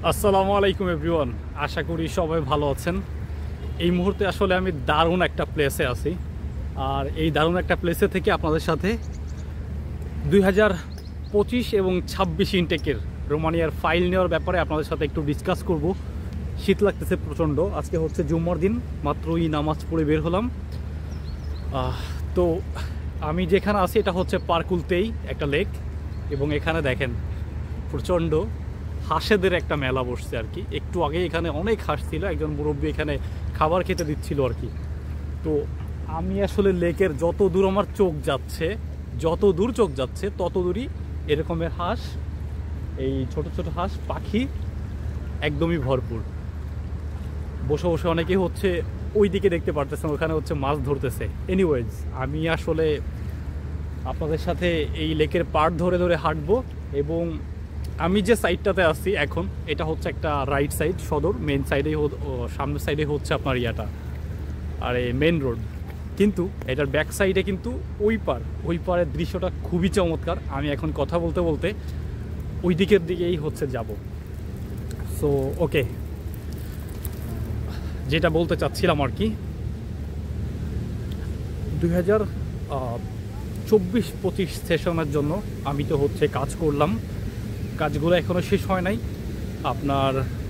আসসালামু আলাইকুম এভরিওয়ান, আশা করি সবাই ভালো আছেন। এই মুহূর্তে আসলে আমি দারুণ একটা প্লেসে আছি, আর এই দারুণ একটা প্লেসে থেকে আপনাদের সাথে 2025 এবং 26 ইনটেকের রোমানিয়ার ফাইল নেওয়ার ব্যাপারে আপনাদের সাথে একটু ডিসকাস করব। শীত লাগতেছে প্রচণ্ড। আজকে হচ্ছে জুম্মার দিন, মাত্রই নামাজ পড়ে বের হলাম। তো আমি যেখানে আছি এটা হচ্ছে পার্কুলতেই একটা লেক, এবং এখানে দেখেন প্রচণ্ড হাঁসেদের একটা মেলা বসছে আর কি। একটু আগে এখানে অনেক হাঁস ছিল, একজন মুরব্বী এখানে খাবার খেতে দিচ্ছিল আর কি। তো আমি আসলে লেকের যত দূর আমার চোখ যাচ্ছে, যত দূর চোখ যাচ্ছে তত দূরই এরকমের হাঁস, এই ছোট ছোট হাঁস পাখি একদমই ভরপুর। বসে বসে অনেকে হচ্ছে ওই দিকে দেখতে পারতেছেন, ওখানে হচ্ছে মাছ ধরতেছে। এনিওয়েজ, আমি আসলে আপনাদের সাথে এই লেকের পাড় ধরে ধরে হাঁটবো, এবং আমি যে সাইডটাতে আছি এখন এটা হচ্ছে একটা রাইট সাইড, সদর মেন সাইডে, সামনের সাইডে হচ্ছে আপনার ইয়াটা আর এই মেন রোড। কিন্তু এটার ব্যাক সাইডে কিন্তু ওই পারের দৃশ্যটা খুবই চমৎকার। আমি এখন কথা বলতে বলতে ওই দিকের দিকেই হচ্ছে যাব। সো ওকে, যেটা বলতে চাচ্ছিলাম আর কি, 2024-25 সেশনের জন্য আমি তো হচ্ছে কাজ করলাম, কাজগুলো এখনও শেষ হয় নাই।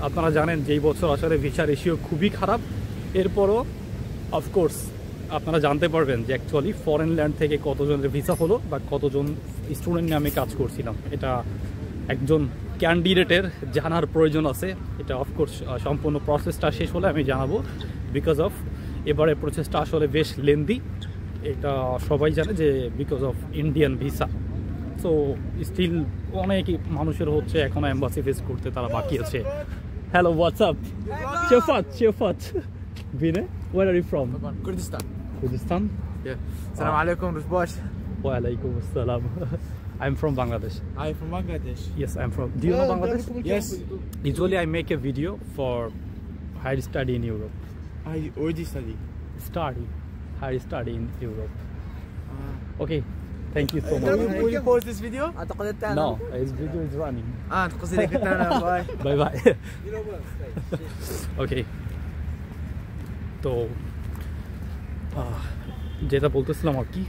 আপনারা জানেন যে এই বছর আসলে ভিসা রেশিও খুবই খারাপ। এরপরও অফকোর্স আপনারা জানতে পারবেন যে অ্যাকচুয়ালি ফরেন ল্যান্ড থেকে কতজনের ভিসা হলো বা কতজন স্টুডেন্ট নিয়ে আমি কাজ করছিলাম, এটা একজন ক্যান্ডিডেটের জানার প্রয়োজন আছে। এটা অফকোর্স সম্পূর্ণ প্রসেসটা শেষ হলে আমি জানাবো, বিকজ অফ এবারে প্রসেসটা আসলে বেশ লেন্দি। এটা সবাই জানে যে because of Indian visa. So still অনেক মানুষের হচ্ছে এখনো এম্বাসি ফেস করতে তারা বাকি আছে। Hello, WhatsApp? Shefat. Bine? Where are you from? Kurdistan. Kurdistan? Yeah. Salam alaikum, Rishbosh. Wa alaikum assalam. I'm from Bangladesh. I'm from Bangladesh. Yes, I'm from. Do you know Bangladesh? Yes. Usually I make a video for higher study in Europe. I already study. Higher study in Europe. Okay, thank you so much. Will you post this video? No, his video is running. تقصدي كنت انا باي. Bye bye. Okay. তো যেটা বলতেছিলাম আর কি,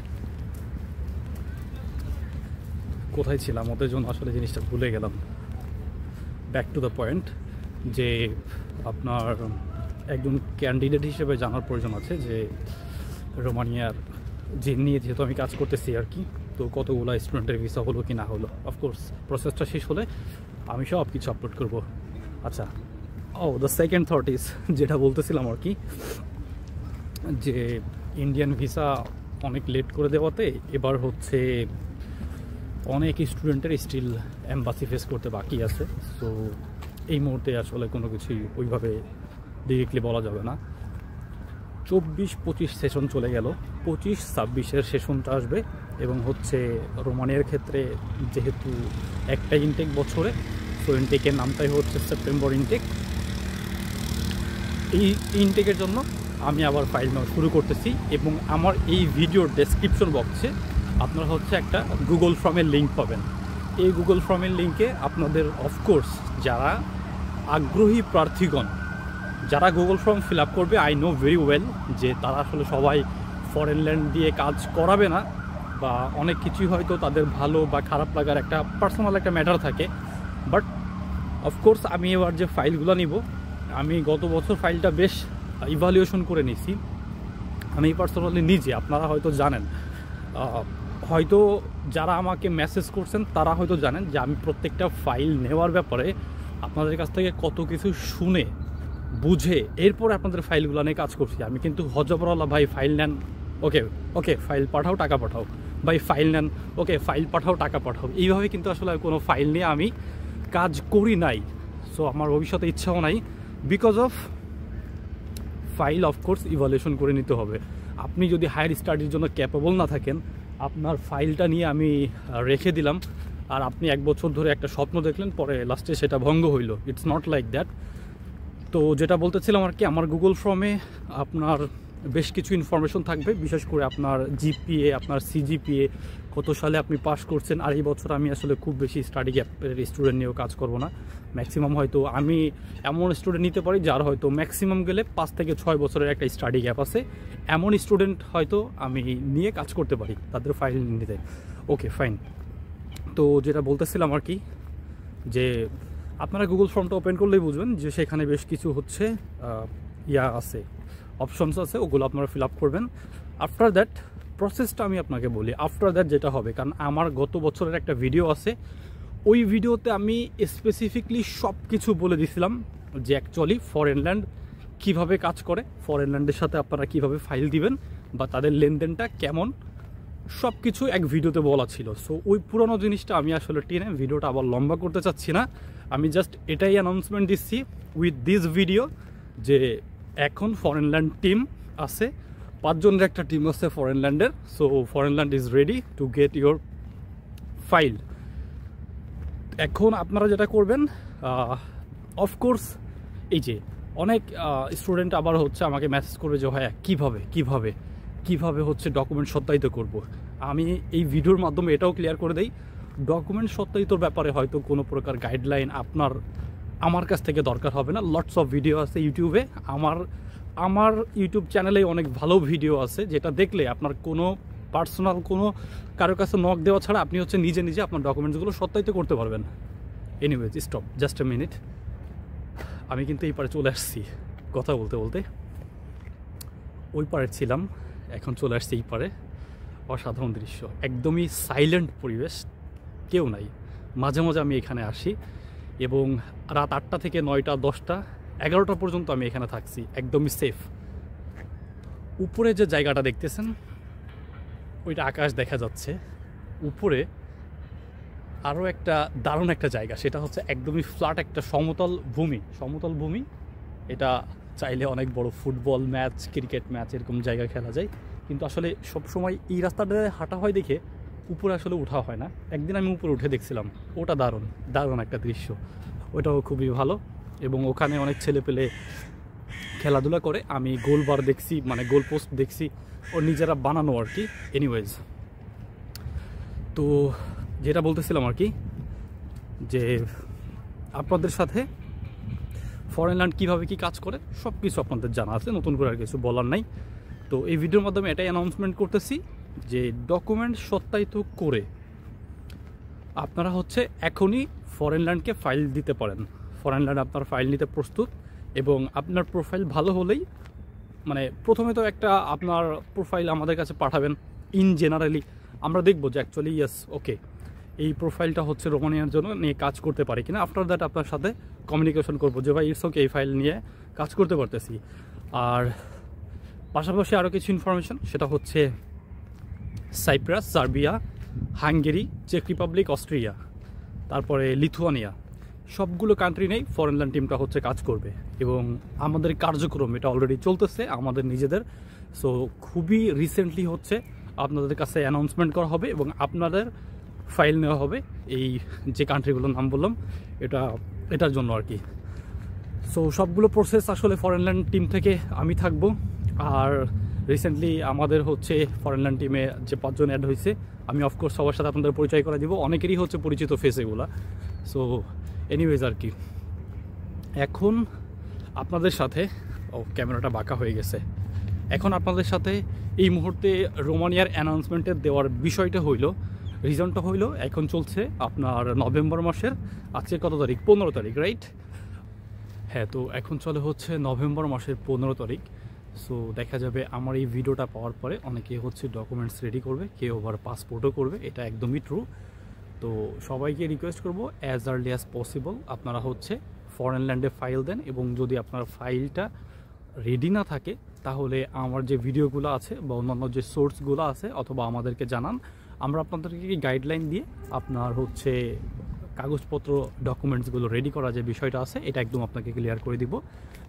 কোথায় ছিলাম, ওদের জন্য আসলে জিনিসটা ভুলে গেলাম। ব্যাক টু দ্য পয়েন্ট, যে আপনার একজন ক্যান্ডিডেট হিসেবে জানার প্রয়োজন আছে যে রোমানিয়ার যে নিয়ে যেহেতু আমি কাজ করতেছি আর কি, তো কতগুলো স্টুডেন্টের ভিসা হলো কি না হলো। অফকোর্স প্রসেসটা শেষ হলে আমি সব কিছু আপলোড করব। আচ্ছা, দ্য সেকেন্ড থট ইজ, যেটা বলতেছিলাম আর কি, যে ইন্ডিয়ান ভিসা অনেক লেট করে দেওয়াতে এবার হচ্ছে অনেক স্টুডেন্টের স্টিল এম্বাসি ফেস করতে বাকি আছে। সো এই মুহূর্তে আসলে কোনো কিছুই ওইভাবে ডিরেক্টলি বলা যাবে না। 24-25 সেশন চলে গেল, 25-26 সেশনটা আসবে, এবং হচ্ছে রোমানিয়ার ক্ষেত্রে যেহেতু একটা ইনটেক বছরে, সো ইনটেকের নামটাই হচ্ছে সেপ্টেম্বর ইনটেক। এই ইনটেকের জন্য আমি আবার ফাইল নেওয়া শুরু করতেছি, এবং আমার এই ভিডিওর ডেসক্রিপশন বক্সে আপনারা হচ্ছে একটা গুগল ফর্মের লিঙ্ক পাবেন। এই গুগল ফর্মের লিঙ্কে আপনাদের অফকোর্স যারা আগ্রহী প্রার্থীগণ যারা গুগল ফর্ম ফিল আপ করবে, আই নো ভেরি ওয়েল যে তারা আসলে সবাই ফরেন ল্যান্ড দিয়ে কাজ করাবে না, বা অনেক কিছুই হয়তো তাদের ভালো বা খারাপ লাগার একটা পার্সোনাল একটা ম্যাটার থাকে। বাট অফকোর্স আমি এবার যে ফাইলগুলো নিব, আমি গত বছর ফাইলটা বেশ ইভ্যালুয়েশন করে নিছি আমি পার্সোনালি নিজে। আপনারা হয়তো জানেন, হয়তো যারা আমাকে মেসেজ করছেন তারা হয়তো জানেন যে আমি প্রত্যেকটা ফাইল নেওয়ার ব্যাপারে আপনাদের কাছ থেকে কত কিছু শুনে বুঝে এরপরে আপনাদের ফাইলগুলো নিয়ে কাজ করছি। আমি কিন্তু হজবরওয়ালা, ভাই ফাইল নেন, ওকে ফাইল পাঠাও, টাকা পাঠাও, ভাই ফাইল নেন, ওকে ফাইল পাঠাও, টাকা পাঠাও, এইভাবে কিন্তু আসলে কোনো ফাইল নিয়ে আমি কাজ করি নাই। সো আমার ভবিষ্যতে ইচ্ছাও নাই, because of file of course evaluation করে নিতে হবে। আপনি যদি হায়ার স্টাডির জন্য ক্যাপেবল না থাকেন, আপনার ফাইলটা নিয়ে আমি রেখে দিলাম, আর আপনি এক বছর ধরে একটা স্বপ্ন দেখলেন, পরে লাস্টে সেটা ভঙ্গ হইল। It's not like that. তো যেটা বলতেছিলাম আর কি, আমার গুগল ফর্মে আপনার বেশ কিছু ইনফরমেশন থাকবে, বিশেষ করে আপনার জিপিএ, আপনার সিজিপিএ, কত সালে আপনি পাস করছেন। আর এই বছর আমি আসলে খুব বেশি স্টাডি গ্যাপের স্টুডেন্ট নিয়েও কাজ করব না। ম্যাক্সিমাম হয়তো আমি এমন স্টুডেন্ট নিতে পারি যার হয়তো ম্যাক্সিমাম গেলে 5 থেকে 6 বছরের একটা স্টাডি গ্যাপ আছে, এমন স্টুডেন্ট হয়তো আমি নিয়ে কাজ করতে পারি তাদের ফাইল নিতে। Okay fine. তো যেটা বলতেছিলাম আর কি, যে আপনারা গুগল ফর্মটা ওপেন করলেই বুঝবেন যে সেখানে বেশ কিছু হচ্ছে আছে, অপশনস আছে, ওগুলো আপনারা ফিল আপ করবেন। আফটার দ্যাট প্রসেসটা আমি আপনাকে বলি, আফটার দ্যাট যেটা হবে, কারণ আমার গত বছরের একটা ভিডিও আছে, ওই ভিডিওতে আমি স্পেসিফিকলি সব কিছু বলে দিয়েছিলাম যে অ্যাকচুয়ালি ফরেন ল্যান্ড কীভাবে কাজ করে, ফরেন ল্যান্ডের সাথে আপনারা কীভাবে ফাইল দিবেন বা তাদের লেনদেনটা কেমন, সব কিছু এক ভিডিওতে বলা ছিল। সো ওই পুরনো জিনিসটা আমি আসলে টেনে ভিডিওটা আবার লম্বা করতে চাচ্ছি না, আমি জাস্ট এটাই অ্যানাউন্সমেন্ট দিচ্ছি উইথ দিস ভিডিও যে এখন ফরেন ল্যান্ড টিম আছে, 5 জনের একটা টিম আছে ফরেন ল্যান্ডের। So foreign land is ready to get your file. এখন আপনারা যেটা করবেন, অফকোর্স এই যে অনেক স্টুডেন্ট আবার হচ্ছে আমাকে মেসেজ করবে যে ভাইয়া কীভাবে হচ্ছে ডকুমেন্ট সত্যায়িত করব। আমি এই ভিডিওর মাধ্যমে এটাও ক্লিয়ার করে দেই, ডকুমেন্ট সত্যায়িতর ব্যাপারে হয়তো কোনো প্রকার গাইডলাইন আমার কাছ থেকে দরকার হবে না। লটস অফ ভিডিও আছে ইউটিউবে, আমার ইউটিউব চ্যানেলে অনেক ভালো ভিডিও আছে, যেটা দেখলে আপনার কোনো পার্সোনাল কোনো কারোর কাছে নক দেওয়া ছাড়া আপনি হচ্ছে নিজে নিজে আপনার ডকুমেন্টসগুলো সত্যায়িত করতে পারবেন। Anyways stop, just a minute. আমি কিন্তু এই পারে চলে আসছি কথা বলতে বলতে, ওই পারে ছিলাম, এখন চলে আসছি এই পারে। অসাধারণ দৃশ্য, একদমই সাইলেন্ট পরিবেশ, কেউ নাই। মাঝে মাঝে আমি এখানে আসি এবং রাত 8টা থেকে 9টা 10টা 11টা পর্যন্ত আমি এখানে থাকছি, একদমই সেফ। উপরে যে জায়গাটা দেখতেছেন ওইটা আকাশ দেখা যাচ্ছে, উপরে আরও একটা দারুণ একটা জায়গা, সেটা হচ্ছে একদমই ফ্ল্যাট একটা সমতল ভূমি। এটা চাইলে অনেক বড় ফুটবল ম্যাচ, ক্রিকেট ম্যাচ এরকম জায়গা খেলা যায়, কিন্তু আসলে সবসময় এই রাস্তাটা হাঁটা হয় দেখে উপরে আসলে ওঠা হয় না। একদিন আমি উপরে উঠে দেখছিলাম, ওটা দারুণ একটা দৃশ্য, ওটাও খুবই ভালো। এবং ওখানে অনেক ছেলে পেলে খেলাধুলা করে, আমি গোলবার দেখছি, মানে গোল পোস্ট দেখছি, ও নিজেরা বানানো আর কি। এনিওয়েজ, তো যেটা বলতেছিলাম আর কি, যে আপনাদের সাথে ফরেন ল্যান্ড কীভাবে কী কাজ করে সব কিছু আপনাদের জানা আছে, নতুন করে আর কিছু বলার নাই। তো এই ভিডিওর মাধ্যমে এটাই অ্যানাউন্সমেন্ট করতেছি যে ডকুমেন্ট সত্যায়িত করে আপনারা হচ্ছে এখনই ফরেন ল্যান্ডকে ফাইল দিতে পারেন। ফরেন ল্যান্ড আপনার ফাইল নিতে প্রস্তুত, এবং আপনার প্রোফাইল ভালো হলেই, মানে প্রথমে তো একটা আপনার প্রোফাইল আমাদের কাছে পাঠাবেন। ইন জেনারেলি আমরা দেখবো যে অ্যাকচুয়ালি ইয়েস ওকে, এই প্রোফাইলটা হচ্ছে রোমানিয়ার জন্য নিয়ে কাজ করতে পারে কিনা। আফটার দ্যাট আপনার সাথে কমিউনিকেশন করবো যে ভাই ইটস ওকে, এই ফাইল নিয়ে কাজ করতে পারতেছি। আর পাশাপাশি আরও কিছু ইনফরমেশন, সেটা হচ্ছে সাইপ্রাস, সার্বিয়া, হাঙ্গেরি, চেক রিপাবলিক, অস্ট্রিয়া, তারপরে লিথুয়ানিয়া, সবগুলো কান্ট্রি নেই ফরেন ল্যান্ড টিমটা হচ্ছে কাজ করবে। এবং আমাদের কার্যক্রম এটা অলরেডি চলতেছে আমাদের নিজেদের। সো খুবই রিসেন্টলি হচ্ছে আপনাদের কাছে অ্যানাউন্সমেন্ট করা হবে এবং আপনাদের ফাইল নেওয়া হবে এই যে কান্ট্রিগুলোর নাম বললাম এটার জন্য আর কি। সো সবগুলো প্রসেস আসলে ফরেন ল্যান্ড টিম থেকে আমি থাকবো। আর রিসেন্টলি আমাদের হচ্ছে ফরেন ল্যান্ড টিমে যে 5 জন অ্যাড হয়েছে, আমি অফকোর্স সবার সাথে আপনাদের পরিচয় করে দিব, অনেকেরই হচ্ছে পরিচিত ফেস এগুলা। সো এনিওয়েজ আর কি, এখন আপনাদের সাথে ক্যামেরাটা বাঁকা হয়ে গেছে, এখন আপনাদের সাথে এই মুহূর্তে রোমানিয়ার অ্যানাউন্সমেন্টের দেওয়ার বিষয়টা রিজনটা হইল এখন চলছে আপনার নভেম্বর মাসের, আজকে কত তারিখ, 15 তারিখ, রাইট? হ্যাঁ, তো এখন চলে হচ্ছে নভেম্বর মাসের 15 তারিখ। সো দেখা যাবে আমার এই ভিডিওটা পাওয়ার পরে অনেকে হচ্ছে ডকুমেন্টস রেডি করবে, কেউ আবার পাসপোর্টও করবে, এটা একদমই ট্রু। তো সবাইকে রিকোয়েস্ট করবো অ্যাজ আর্লি অ্যাজ পসিবল আপনারা হচ্ছে ফরেন ল্যান্ডে ফাইল দেন, এবং যদি আপনার ফাইলটা রেডি না থাকে তাহলে আমার যে ভিডিওগুলো আছে বা অন্যান্য যে সোর্সগুলো আছে অথবা আমাদেরকে জানান, আমরা আপনাদেরকে গাইডলাইন দিয়ে আপনার হচ্ছে কাগজপত্র ডকুমেন্টসগুলো রেডি করা যে বিষয়টা আছে এটা একদম আপনাকে ক্লিয়ার করে দিব।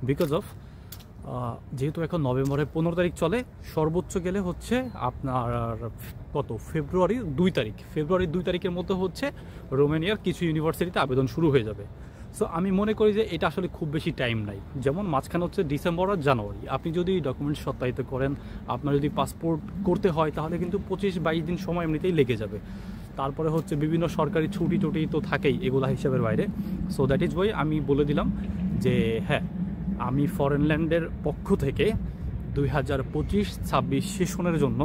বিকজ অফ যেহেতু এখন নভেম্বরের 15 তারিখ চলে, সর্বোচ্চ গেলে হচ্ছে আপনার ফেব্রুয়ারির 2 তারিখের মধ্যে হচ্ছে রোমানিয়ার কিছু ইউনিভার্সিটিতে আবেদন শুরু হয়ে যাবে। সো আমি মনে করি যে এটা আসলে খুব বেশি টাইম নাই। যেমন মাঝখানে হচ্ছে ডিসেম্বর আর জানুয়ারি, আপনি যদি ডকুমেন্টস সত্যায়িত করেন, আপনার যদি পাসপোর্ট করতে হয় তাহলে কিন্তু 25-22 দিন সময় এমনিতেই লেগে যাবে। তারপরে হচ্ছে বিভিন্ন সরকারি ছুটি টুটি তো থাকেই এগুলা হিসাবের বাইরে। সো দ্যাট ইজ ওয়াই আমি বলে দিলাম যে হ্যাঁ, আমি ফরেন ল্যান্ডের পক্ষ থেকে 2025-26 সেশনের জন্য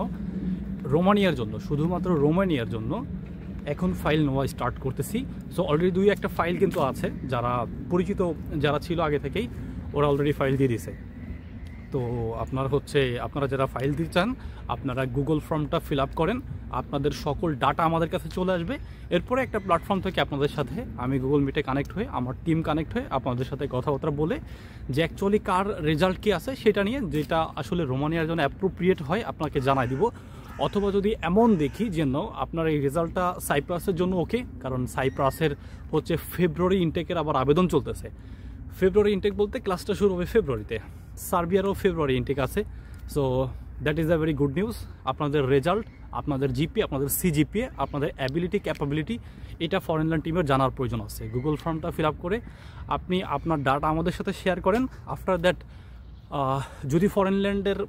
রোমানিয়ার জন্য, শুধুমাত্র রোমানিয়ার জন্য এখন ফাইল নেওয়া স্টার্ট করতেছি। সো অলরেডি 2-1টা ফাইল কিন্তু আছে, যারা পরিচিত যারা ছিল আগে থেকেই ওরা অলরেডি ফাইল দিয়ে দিছে। তো আপনারা যারা ফাইল দিতে চান আপনারা গুগল ফর্মটা ফিল আপ করেন, আপনাদের সকল ডাটা আমাদের কাছে চলে আসবে। এরপরে একটা প্ল্যাটফর্ম থেকে আপনাদের সাথে আমি গুগল মিটে কানেক্ট হয়ে, আমার টিম কানেক্ট হয়ে আপনাদের সাথে কথাবার্তা বলে যে অ্যাকচুয়ালি কার রেজাল্ট কী আছে সেটা নিয়ে, যেটা আসলে রোমানিয়ার জন্য অ্যাপ্রোপ্রিয়েট হয় আপনাকে জানাই দিব। অথবা যদি এমন দেখি যে আপনার এই রেজাল্টটা সাইপ্রাসের জন্য ওকে, কারণ সাইপ্রাসের হচ্ছে ফেব্রুয়ারি ইনটেকের আবার আবেদন চলতেছে। ফেব্রুয়ারি ইনটেক বলতে ক্লাসটা শুরু হবে ফেব্রুয়ারিতে, সার্বিয়ারও ফেব্রুয়ারি ইনটেক আছে। So that is a very good news. আপনাদের রেজাল্ট, আপনাদের জিপি, আপনাদের সিজিপিএ, আপনাদের অ্যাবিলিটি, ক্যাপাবিলিটি, এটা ফরেন ল্যান্ড টিমের জানার প্রয়োজন আছে। গুগল ফর্মটা ফিল আপ করে আপনি আপনার ডাটা আমাদের সাথে শেয়ার করেন। আফটার দ্যাট যদি ফরেন ল্যান্ডের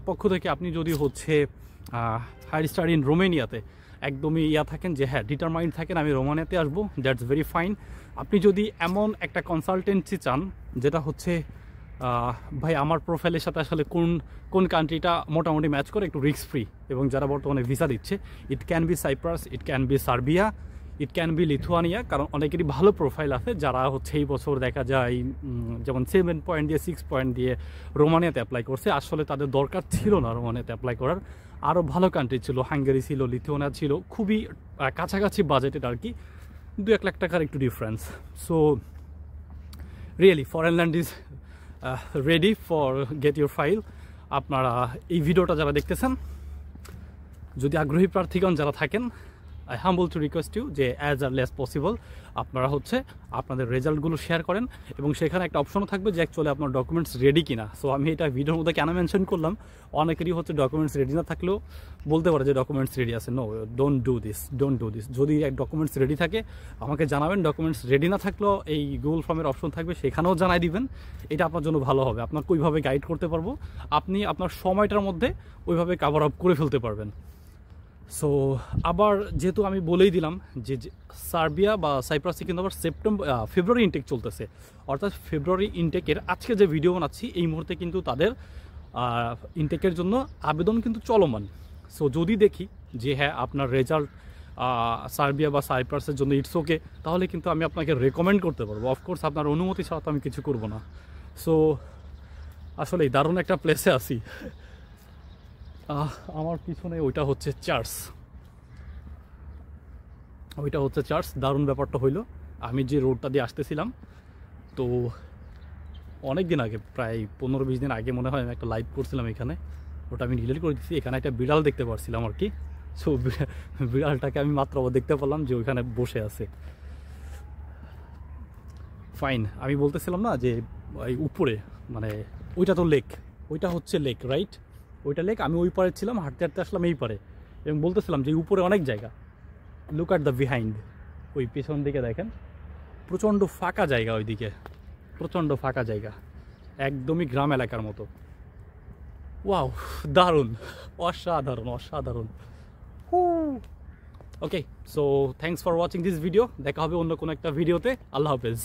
পক্ষ থেকে আপনি যদি হচ্ছে হায়ার স্টাডি ইন রোমেনিয়াতে একদমই থাকেন যে হ্যাঁ ডিটারমাইন্ড থাকেন আমি রোমানিয়াতে আসবো, দ্যাটস ভেরি ফাইন। আপনি যদি এমন একটা কনসালটেন্সি চান যেটা হচ্ছে ভাই আমার প্রোফাইলের সাথে আসলে কোন কান্ট্রিটা মোটামুটি ম্যাচ করে, একটু রিস্ক ফ্রি, এবং যারা বর্তমানে ভিসা দিচ্ছে, it can be Cyprus, it can be Serbia, it can be Lithuania, কারণ অনেকেরই ভালো প্রোফাইল আছে যারা হচ্ছে এই বছর দেখা যায় যেমন 7 পয়েন্ট দিয়ে 6 পয়েন্ট দিয়ে রোমানিয়াতে অ্যাপ্লাই করছে। আসলে তাদের দরকার ছিল না রোমানিয়াতে অ্যাপ্লাই করার, আরও ভালো কান্ট্রি ছিল, হাঙ্গেরি ছিল, লিথুয়ানিয়া ছিল, খুবই কাছাকাছি বাজেটের আর কি, 2-1 লাখ টাকার একটু difference. So really foreign land is ready for gate your file. আপনারা এই ভিডিওটা যারা দেখতেছেন, যদি আগ্রহী প্রার্থীগণ যারা থাকেন, I humble to request you যে অ্যাজ আর্লি অ্যাজ পসিবল আপনারা হচ্ছে আপনাদের রেজাল্টগুলো শেয়ার করেন, এবং সেখানে একটা অপশনও থাকবে যে অ্যাকচুয়ালি আপনার ডকুমেন্টস রেডি কিনা। সো আমি এটা ভিডিওর মধ্যে কেন মেনশন করলাম, অনেকেরই হচ্ছে ডকুমেন্টস রেডি না থাকলেও বলতে পারে যে ডকুমেন্টস রেডি আছে। No, don't do this. যদি ডকুমেন্টস রেডি থাকে আমাকে জানাবেন, ডকুমেন্টস রেডি না থাকলেও এই গুগল ফর্মের অপশন থাকবে, সেখানেও জানাই দিবেন। এটা আপনার জন্য ভালো হবে, আপনাকে ওইভাবে গাইড করতে পারবো, আপনি আপনার সময়টার মধ্যে ওইভাবে কাভার আপ করে ফেলতে পারবেন। সো আবার যেহেতু আমি বলেই দিলাম যে সার্বিয়া বা সাইপ্রাসে কিন্তু আবার ফেব্রুয়ারি ইনটেক চলতেছে, অর্থাৎ ফেব্রুয়ারি ইনটেকের আজকে যে ভিডিও বানাচ্ছি এই মুহূর্তে কিন্তু তাদের ইনটেকের জন্য আবেদন কিন্তু চলমান। সো যদি দেখি যে হ্যাঁ আপনার রেজাল্ট সার্বিয়া বা সাইপ্রাসের জন্য ইটস ওকে, তাহলে কিন্তু আমি আপনাকে রেকমেন্ড করতে পারবো। অফকোর্স আপনার অনুমতি ছাড়া তো আমি কিছু করবো না। সো আসলেই দারুণ একটা প্লেসে আছি। আমার পিছনে ওইটা হচ্ছে চার্চ, দারুণ ব্যাপারটা হইলো আমি যে রোডটা দিয়ে আসতেছিলাম, তো অনেক দিন আগে, প্রায় 15-20 দিন আগে মনে হয় আমি একটা লাইভ করছিলাম এখানে, ওটা আমি ডিলিট করে দিচ্ছি। এখানে একটা বিড়াল দেখতে পারছিলাম আর কি। সো বিড়ালটাকে আমি মাত্র দেখতে পেলাম যে ওইখানে বসে আছে। ফাইন, আমি বলতেছিলাম না যে ওই উপরে মানে ওইটা তো লেক, ওইটা হচ্ছে লেক, রাইট? ওইটা লেক, আমি ওই পারে ছিলাম, হাঁটতে হাঁটতে আসলাম এই পারে, এবং বলতেছিলাম যে উপরে অনেক জায়গা। লুক অ্যাট দ্য বিহাইন্ড, ওই পেছন দিকে দেখেন প্রচণ্ড ফাঁকা জায়গা, ওইদিকে প্রচণ্ড ফাঁকা জায়গা, একদমই গ্রাম এলাকার মতো। ওয়াও, দারুণ, অসাধারণ। Okay, so thanks for watching this video. দেখা হবে অন্য কোনো একটা ভিডিওতে। আল্লাহ হাফেজ।